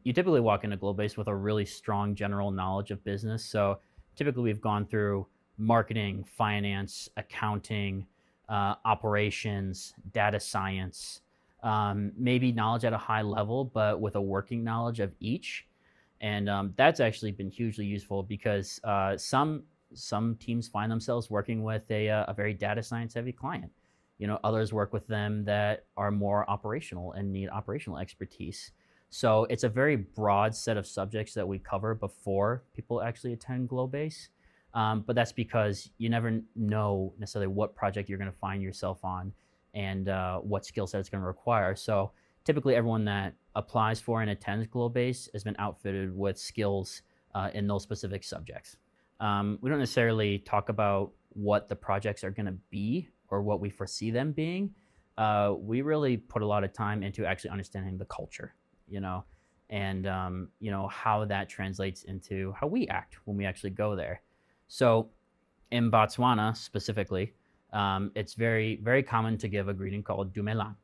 You typically walk into Globase with a really strong general knowledge of business. So typically we've gone through marketing, finance, accounting, operations, data science, maybe knowledge at a high level, but with a working knowledge of each. And that's actually been hugely useful because some teams find themselves working with a very data science heavy client. Others work with them that are more operational and need operational expertise. So it's a very broad set of subjects that we cover before people actually attend Globase. But that's because you never know necessarily what project you're going to find yourself on and what skill set it's going to require. So typically everyone that applies for and attends Globase has been outfitted with skills in those specific subjects. We don't necessarily talk about what the projects are going to be or what we foresee them being. We really put a lot of time into actually understanding the culture, and how that translates into how we act when we actually go there. So in Botswana specifically, it's very, very common to give a greeting called Dumelang.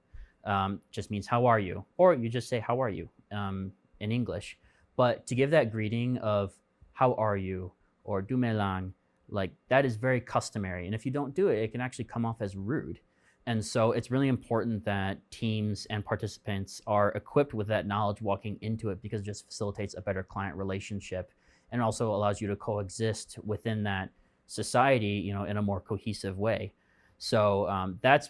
Just means how are you? Or you just say how are you in English. But to give that greeting of how are you or Dumelang, like that is very customary. And if you don't do it, it can actually come off as rude. And so it's really important that teams and participants are equipped with that knowledge walking into it because it just facilitates a better client relationship and also allows you to coexist within that society, in a more cohesive way. So that's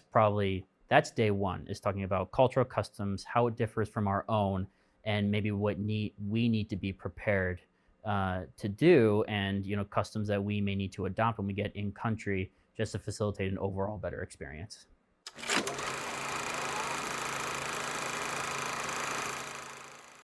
day one, is talking about cultural customs, how it differs from our own, and maybe what we need to be prepared to do, and customs that we may need to adopt when we get in country just to facilitate an overall better experience.